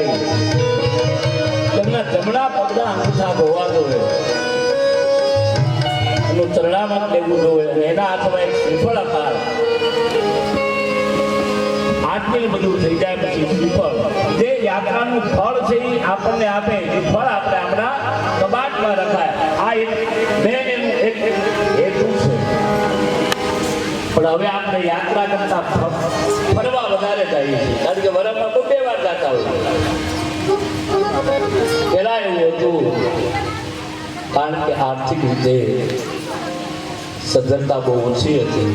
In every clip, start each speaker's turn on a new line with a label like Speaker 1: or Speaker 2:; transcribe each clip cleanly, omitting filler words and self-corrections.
Speaker 1: બેસાડી તેમના જમણા પગના અંગૂઠા ધોવા જોઈએ એનું ચરણામાં લેવું જોઈએ અને એના હાથમાં એક શ્રીફળ અપાર આટલું બધું થઈ જાય પછી શ્રીફળ જે યાત્રાનું ફળ છે એ આપણને આપે એ ફળ આપણે આપણા કબાટમાં રખાય આ એક મેન એનું એક હેતુ છે પણ હવે આપણે યાત્રા કરતા ફરવા વધારે જઈએ છીએ કારણ કે વરસમાં તો 2 વાર જતા હોય પેલા એવું હતું કારણ કે આર્થિક રીતે સદ્ધરતા બહુ ઓછી હતી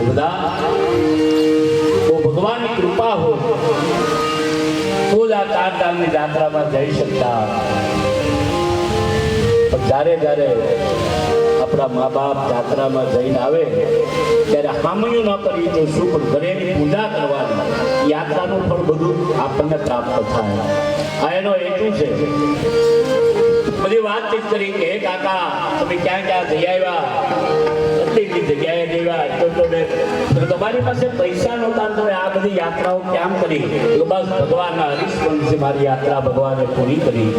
Speaker 1: બધા ભગવાનની કૃપા હોય તો જ આ 4 ધામની યાત્રામાં જઈ શકતા પણ જ્યારે આપણા મા બાપ યાત્રામાં જઈને આવે ત્યારે હામયું ન કરી તો શું પણ ઘરેની પૂજા કરવાની યાત્રાનું પણ બધું આપણને પ્રાપ્ત થાય આ એનો હેતુ છે બધી વાતચીત કરી કે હે કાકા તમે ક્યાં ક્યાં જઈ આવ્યા કેટલી જગ્યાએ જઈ આવ્યા તો તમારી પાસે પૈસા નહોતા તો આ બધી યાત્રાઓ કેમ કરી બસ ભગવાનના હરીશવંશથી મારી યાત્રા ભગવાને પૂરી કરી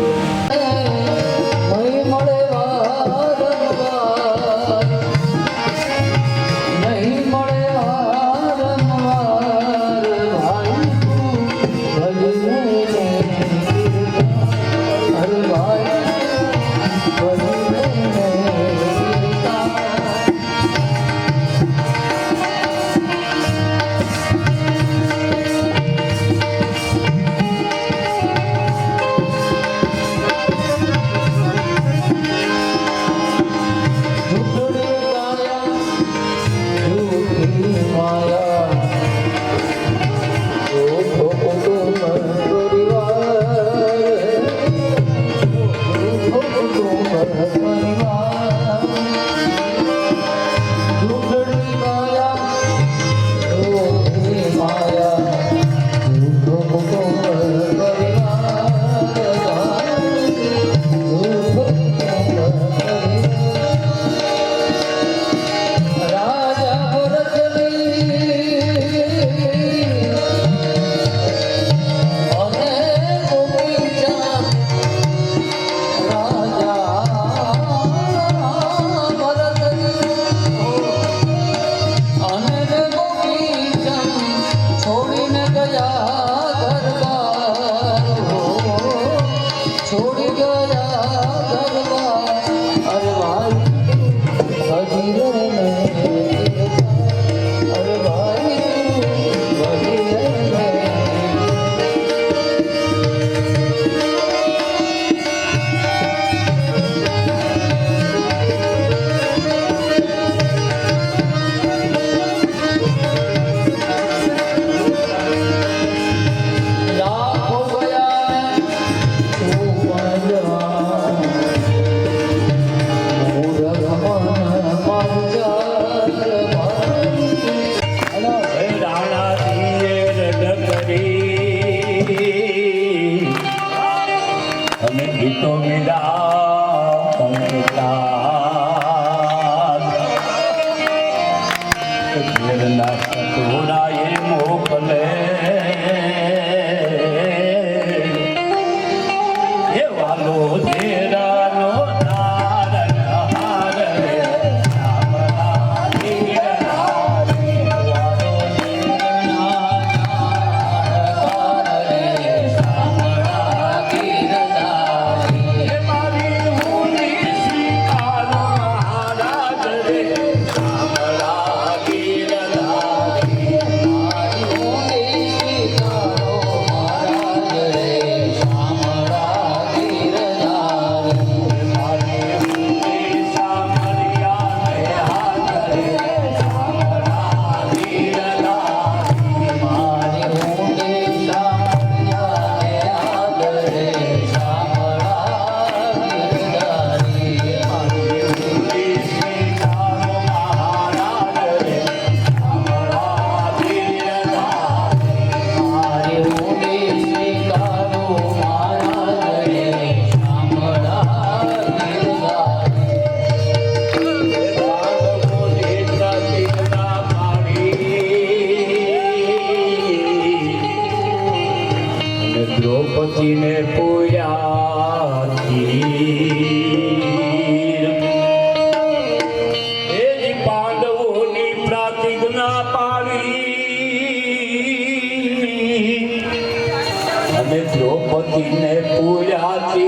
Speaker 1: અને દ્રૌપદીને પૂજાતી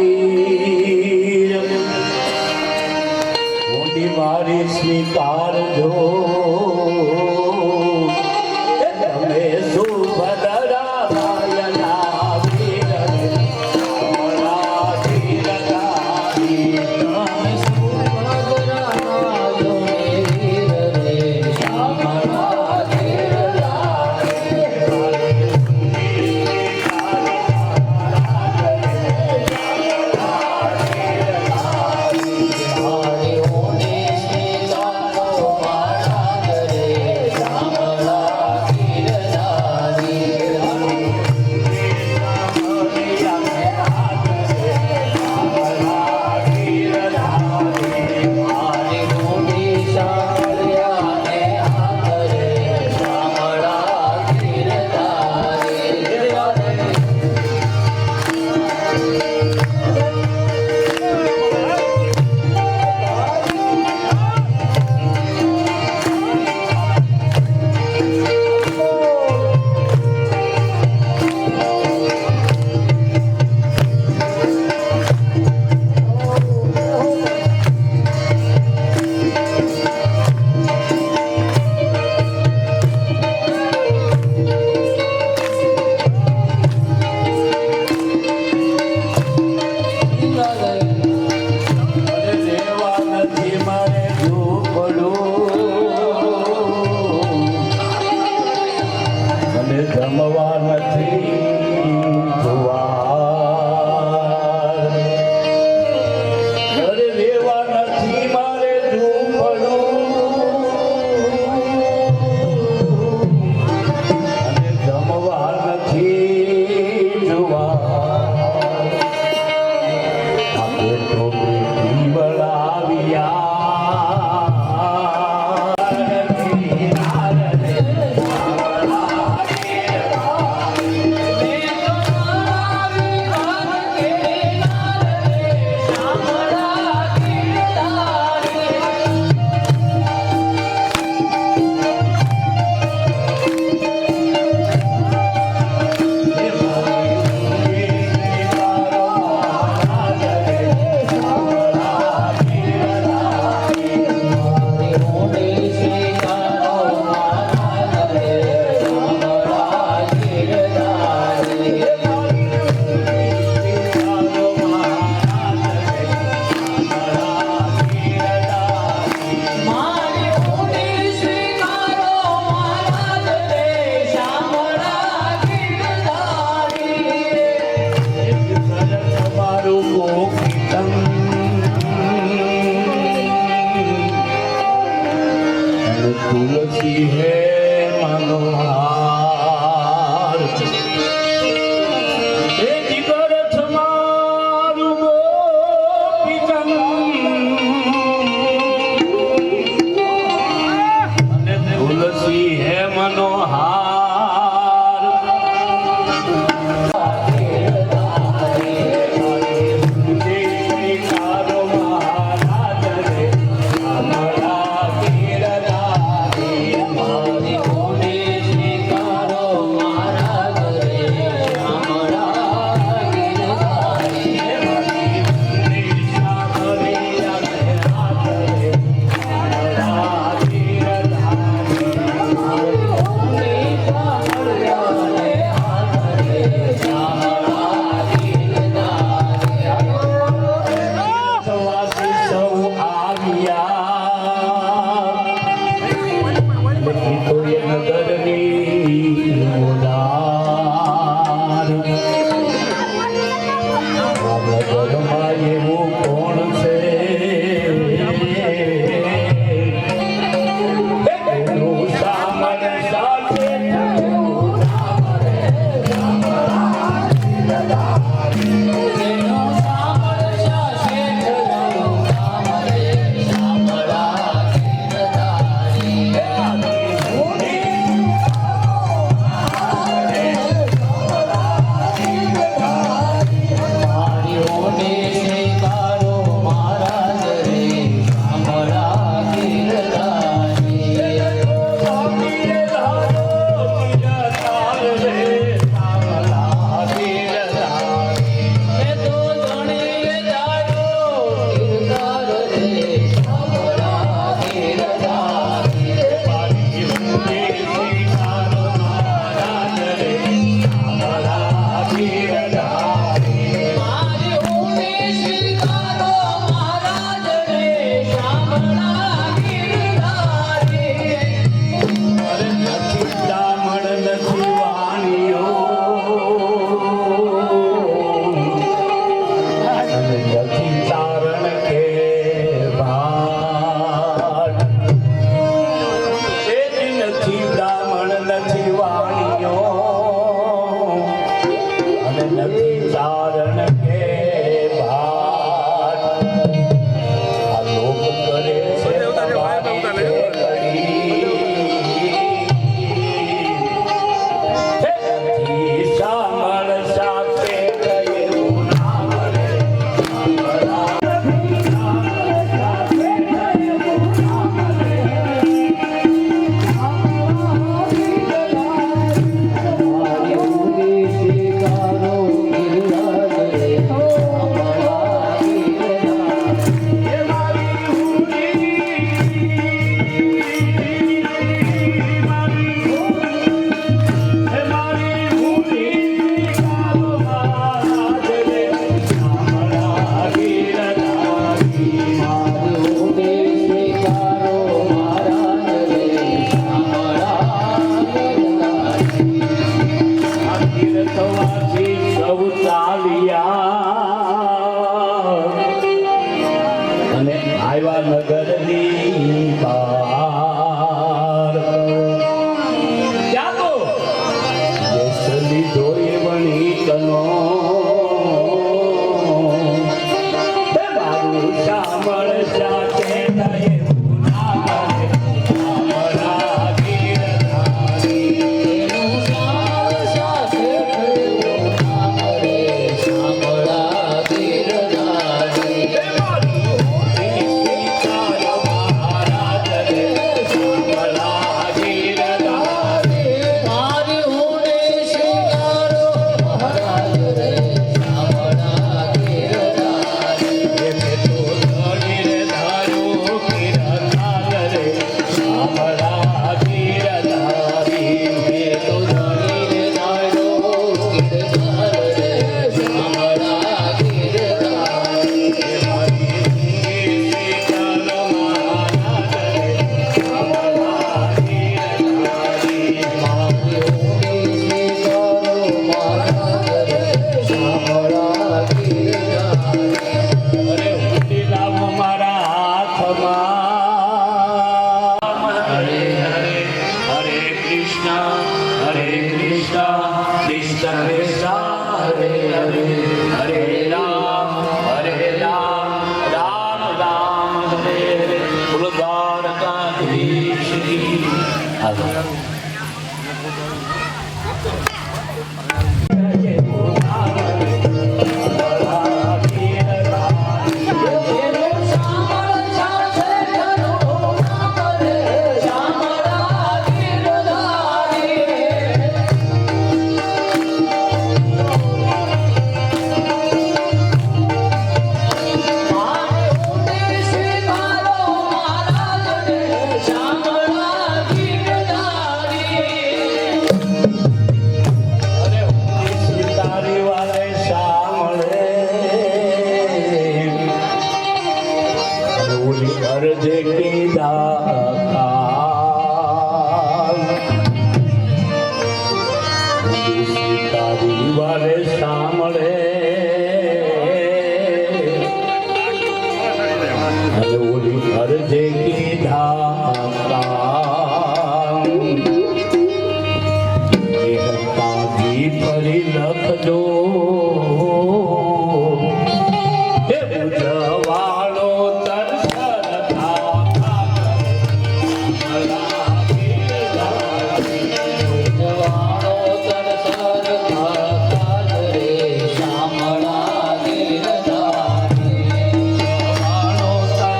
Speaker 1: મોટી મારી સ્વીકારજો તમે સુભદ્રા ભાયના વીર અમારા વીરધારી.
Speaker 2: તમે સુભદ્રા માજો વીર રે શ્યામળા ધીરધારી. મારી ઓને સ્વીકારો મારા રે શ્યામળા ધીરધારી. મારી મોટી શાળિયાને હાથ રે શ્યામળા ધીરધારી.
Speaker 1: અરે દેવા નથી મારે ઝૂંપડું અને જમવા નથી જુવાર. અરે દેવા નથી મારે ઝૂંપડું અને જમવા નથી જુવાર. આપણે તો બેટી વળાવ્યા નથી નારદે શ્યામળા ધીરધારી. તમારું ગોકીતમ અને તુલસી હે મનોહાર. એ જીગર તમારું ગોપીતમ અને તુલસી હે મનોહાર. સ્વીકારો મહારાજ રે શ્યામળા ધીરધારી.
Speaker 2: મારી મોટી એનું શામળ છાછે ઘરનું નામ રે શામળા ગીરધારી. મારે ઊંડી સ્વીકારો મહારાજને શામળા ગીરધારી.
Speaker 1: અરે હું સિતારી વાલે સાંભળે અરે ઓલી અરજે કીધા કામ. સિતારી વાલે સાંભળે અરે ઓલી અરજે કીધા કામ. તાજી ફરી લખજો હે ઉજવાળો તરસર થાકા
Speaker 2: જવાણો તરસર ખાતા રે શામળા ગીરધારી.
Speaker 1: ઉજવાળો તરસર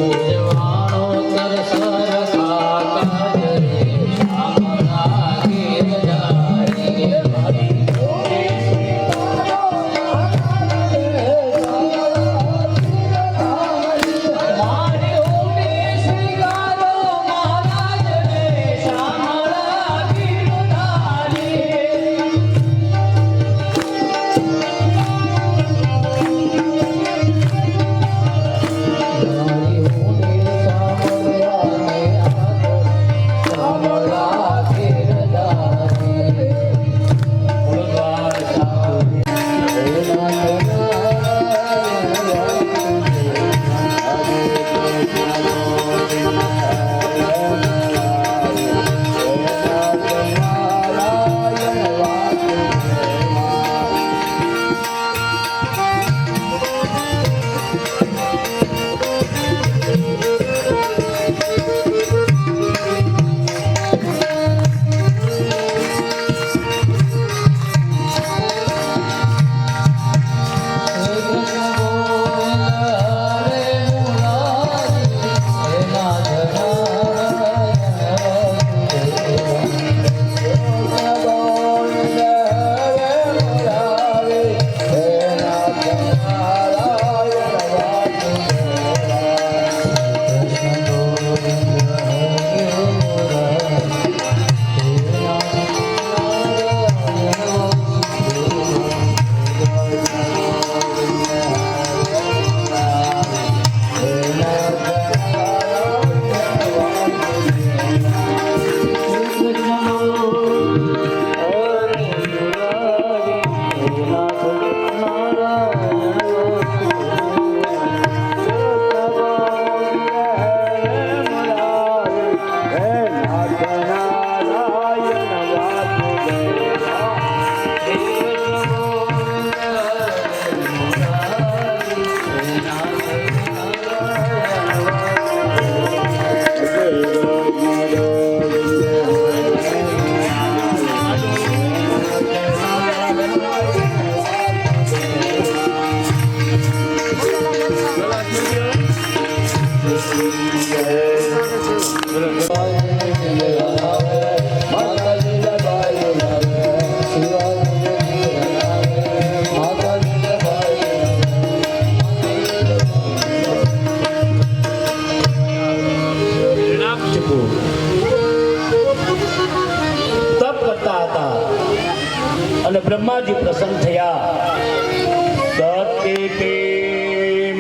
Speaker 2: ઉજવાણો તરસર ખાતા રે શામળા ગીરધારી. મારી ઊંડી સ્વીકારો મહારાજને શામળા ગીરધારી. મારી ઊંડી સાંભળ્યાને આદર શામળા ગીરધારી.
Speaker 1: તપ કરતા હતા અને બ્રહ્માજી પ્રસન્ન થયા. સત્ય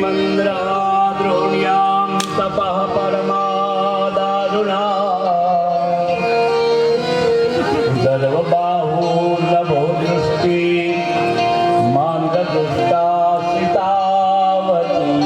Speaker 1: મંદ્રા દ્રોણ્યામ તપઃ પરમાદારુણા સર્વબાહુ નભો દૃષ્ટિ માંગદુષ્ટા સીતાવતી.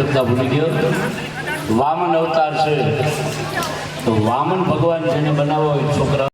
Speaker 1: કરતા ભૂલી ગયો. વામન અવતાર છે તો વામન ભગવાન જેને બનાવો હોય છોકરા